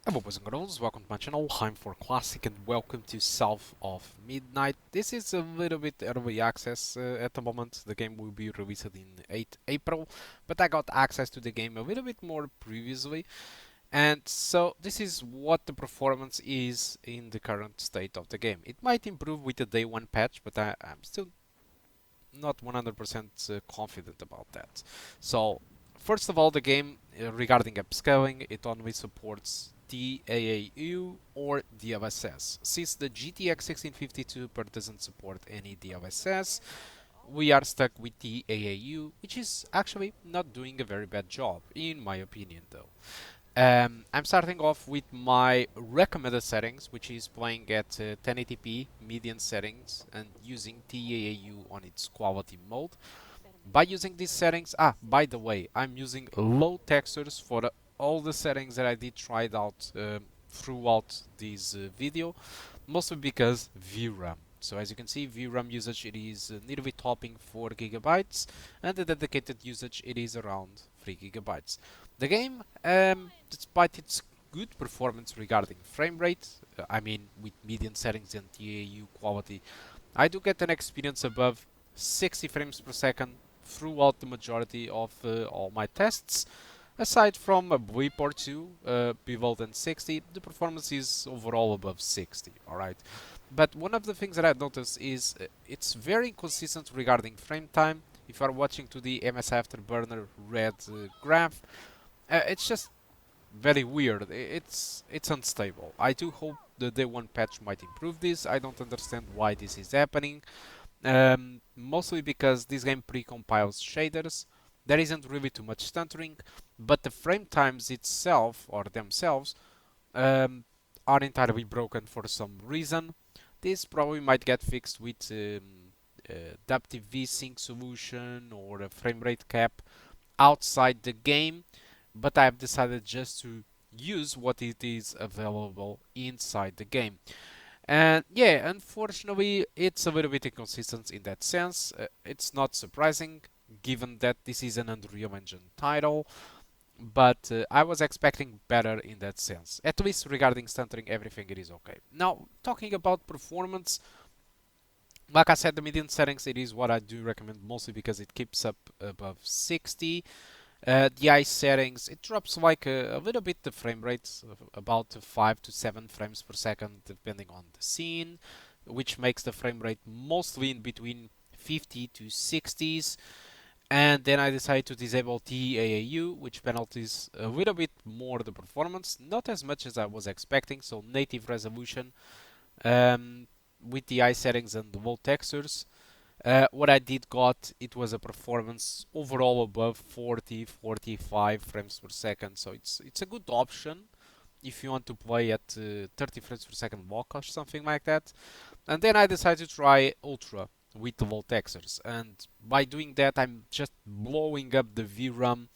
Hello boys and girls, welcome to my channel, I'm for Classic and welcome to South of Midnight. This is a little bit early access at the moment. The game will be released in 8 April, but I got access to the game a little bit more previously. And so this is what the performance is in the current state of the game. It might improve with the day 1 patch, but I'm still not 100% confident about that. So, first of all, the game regarding upscaling, it only supports TAAU or DLSS. Since the GTX 1650 Super doesn't support any DLSS, we are stuck with TAAU, which is actually not doing a very bad job, in my opinion, though. I'm starting off with my recommended settings, which is playing at 1080p median settings and using TAAU on its quality mode. By using these settings, by the way, I'm using low textures for all the settings that I did try it out throughout this video, mostly because VRAM. So as you can see, VRAM usage it is nearly topping 4 gigabytes, and the dedicated usage it is around 3 gigabytes. The game, despite its good performance regarding frame rate, I mean with median settings and TAU quality, I do get an experience above 60 frames per second throughout the majority of all my tests. Aside from a blip or two below than 60, the performance is overall above 60, alright? But one of the things that I've noticed is it's very inconsistent regarding frame time. If you are watching to the MS Afterburner red graph, it's just very weird. It's unstable. I do hope the day 1 patch might improve this. I don't understand why this is happening. Mostly because this game pre-compiles shaders. There isn't really too much stuttering, but the frame times itself or themselves are entirely broken for some reason. This probably might get fixed with adaptive VSync solution or a frame rate cap outside the game, but I've decided just to use what it is available inside the game. And yeah, unfortunately, it's a little bit inconsistent in that sense. It's not surprising, given that this is an Unreal Engine title, but I was expecting better in that sense. At least regarding stuttering, everything it is okay. Now, talking about performance, like I said, the median settings, it is what I do recommend mostly because it keeps up above 60. The eye settings, it drops like a little bit the frame rates, about 5 to 7 frames per second depending on the scene, which makes the frame rate mostly in between 50 to 60s. And then I decided to disable TAAU, which penalties a little bit more the performance, not as much as I was expecting, so native resolution um, with the eye settings and the low textures. What I did got, it was a performance overall above 40, 45 frames per second, so it's a good option if you want to play at 30 frames per second walk or something like that. And then I decided to try Ultra with the low textures, and by doing that I'm just blowing up the VRAM.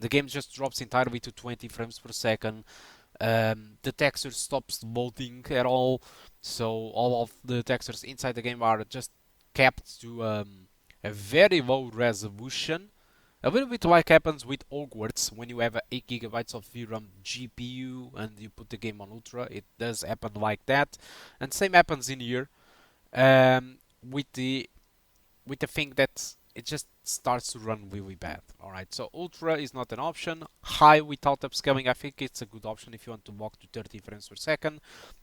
The game just drops entirely to 20 frames per second. The texture stops loading at all, so all of the textures inside the game are just kept to a very low resolution. A little bit like happens with Hogwarts when you have a 8 gigabytes of VRAM GPU and you put the game on Ultra. It does happen like that, and same happens in here um, with the thing that it just starts to run really bad. Alright, so Ultra is not an option. High without upscaling, I think it's a good option if you want to walk to 30 frames per second.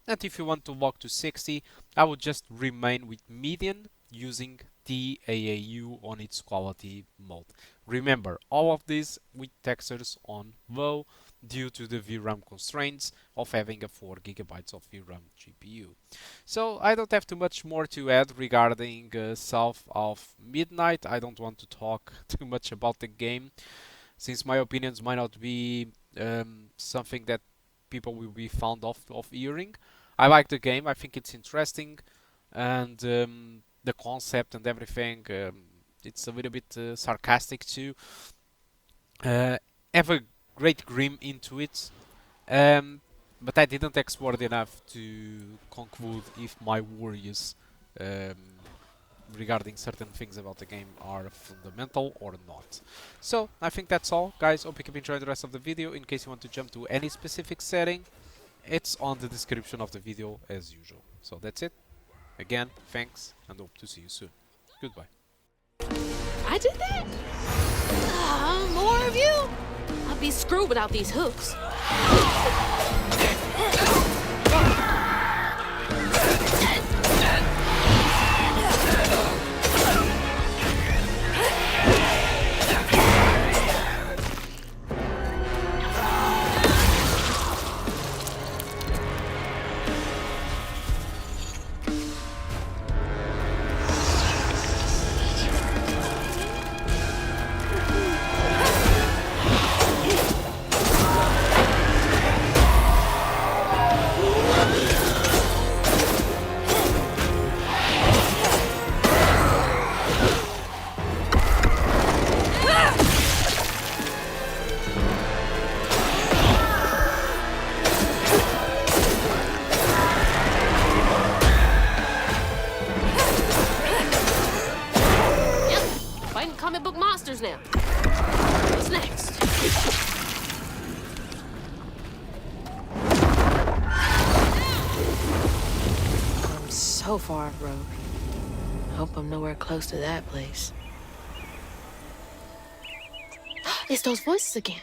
And if you want to walk to 60, I would just remain with median using TAAU on its quality mode. Remember, all of this with textures on low due to the VRAM constraints of having a 4 gigabytes of VRAM GPU. So I don't have too much more to add regarding South of Midnight. I don't want to talk too much about the game, since my opinions might not be something that people will be fond of hearing. I like the game. I think it's interesting, and the concept and everything. It's a little bit sarcastic too. Uh, have a great grim into it. Um, but I didn't explore it enough to conclude if my worries um, regarding certain things about the game are fundamental or not. So I think that's all, guys. Hope you keep enjoying the rest of the video. In case you want to jump to any specific setting, It's on the description of the video as usual. So that's it. Again, thanks, and hope to see you soon. Goodbye. I did that? More of you? I'll be screwed without these hooks. Comic book monsters now. What's next? I'm so far off road. Hope I'm nowhere close to that place. It's those voices again.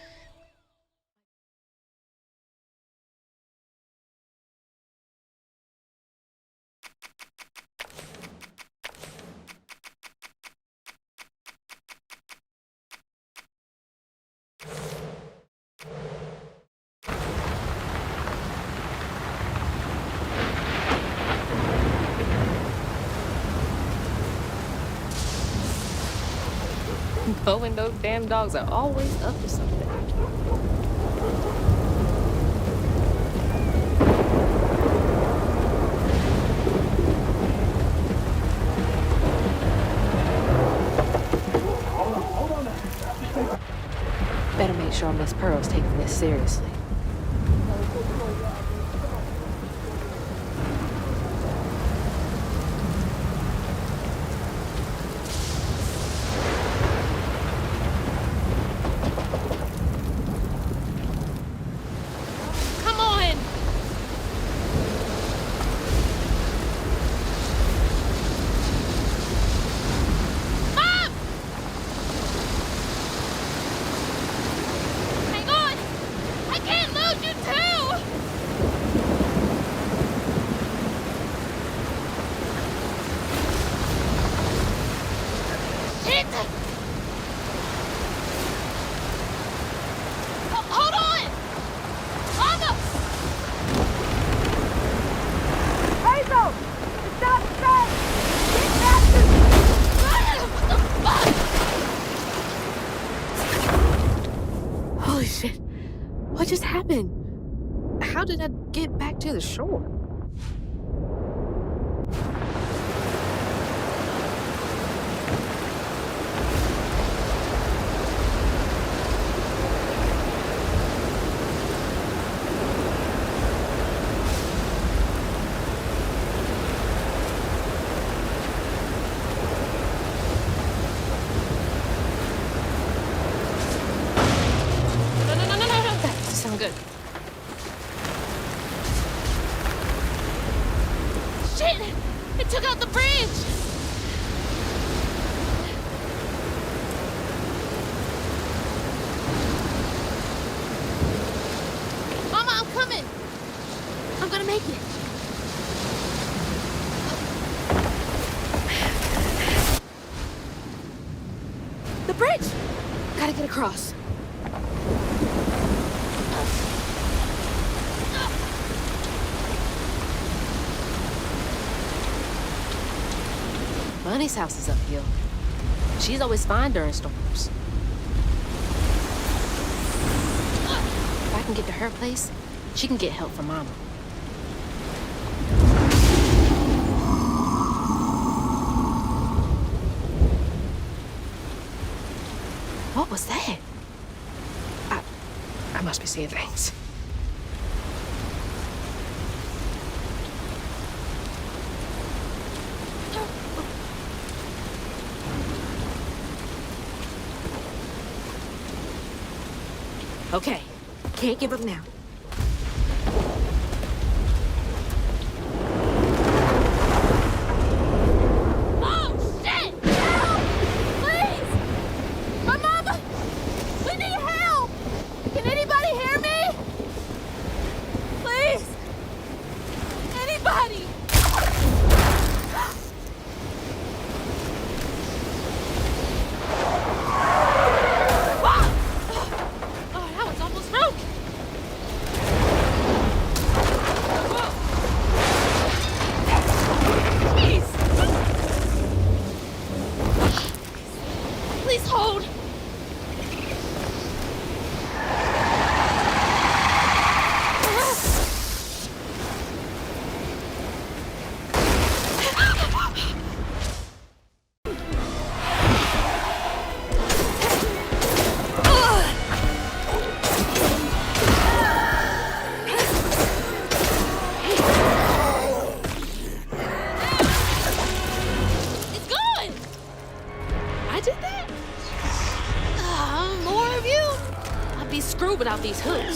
Bo and those damn dogs are always up to something. Better make sure Miss Pearl's taking this seriously. What just happened? How did I get back to the shore? Good. Shit! It took out the bridge! Mama, I'm coming! I'm gonna make it. The bridge! Gotta get across. Bunny's house is uphill. She's always fine during storms. If I can get to her place, she can get help from Mama. What was that? I must be seeing things. Okay, can't give up now.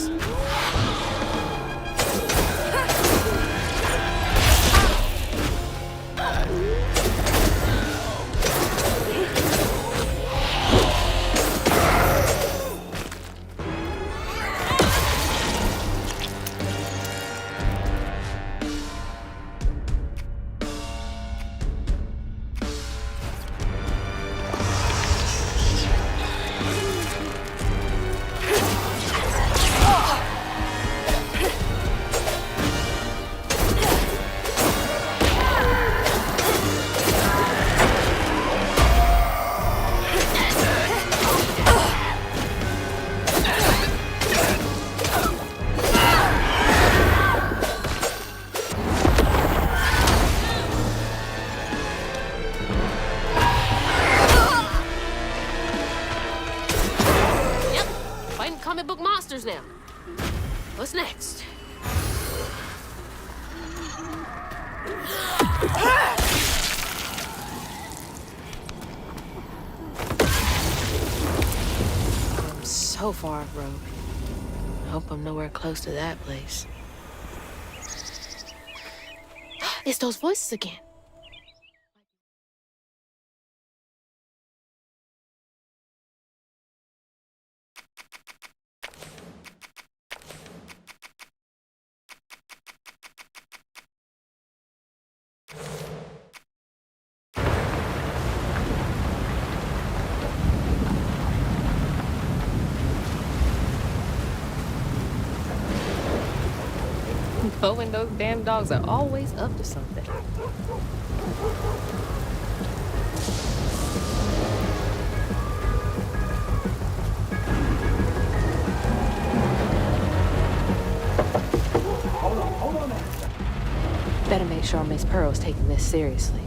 this. Comic book monsters now. What's next? I'm so far off road. Hope I'm nowhere close to that place. It's those voices again. Knowing those damn dogs are always up to something. Hold on. Better make sure Miss Pearl's taking this seriously.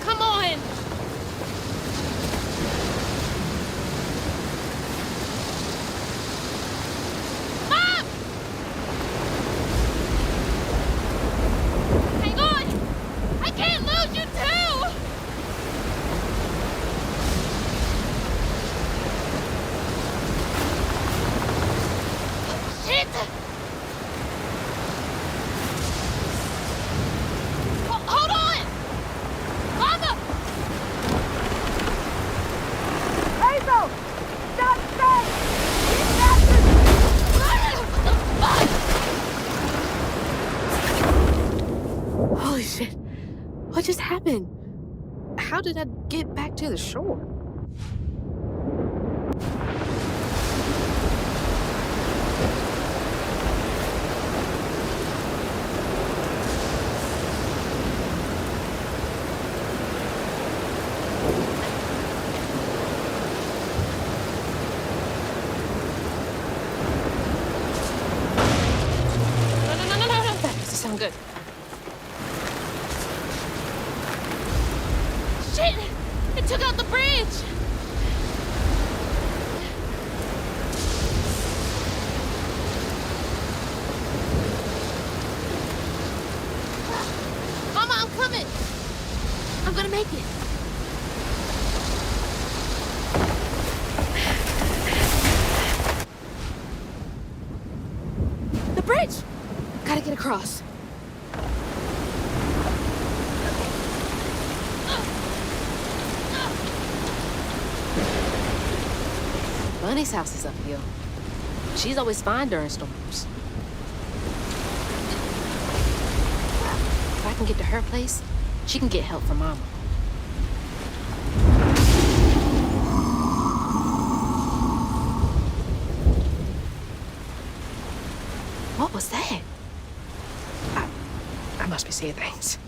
Come on! Mom! Hang on! I can't lose you too! Shit! Hold on! Mama! Hazel! Stop straight! Holy shit. What just happened? How did I get back to the shore? No. That doesn't sound good. Shit! It took out the bridge! Mama, I'm coming! I'm gonna make it. The bridge! Gotta get across. Bunny's house is uphill. She's always fine during storms. If I can get to her place, she can get help from Mama. What was that? I must be seeing things.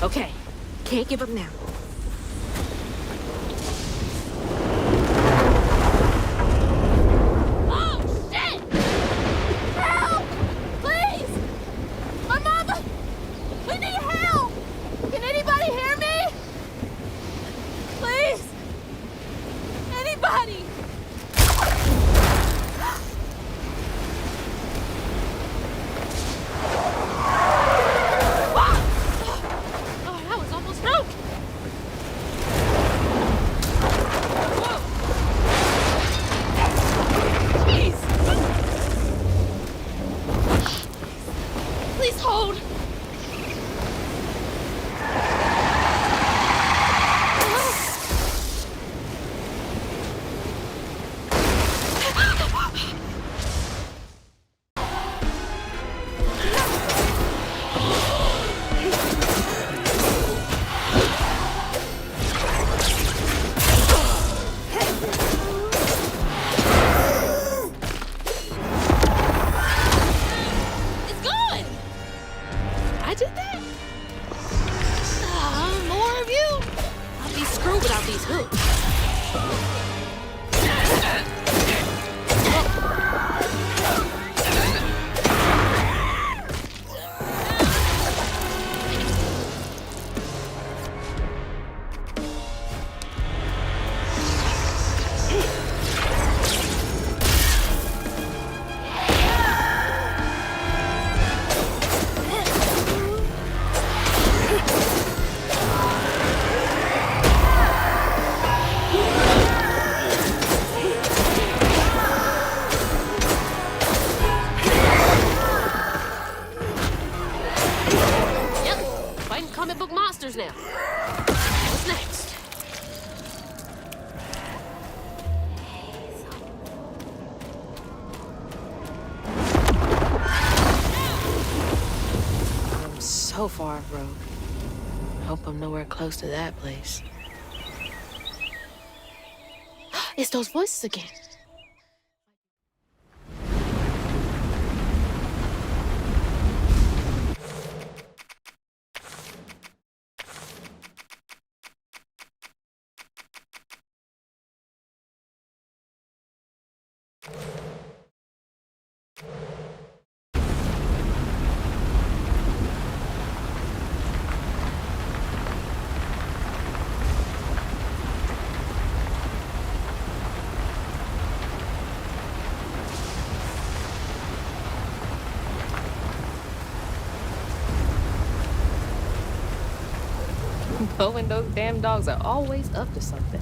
Okay, can't give up now. so far off road. Hope I'm nowhere close to that place. It's those voices again. Bo and those damn dogs are always up to something.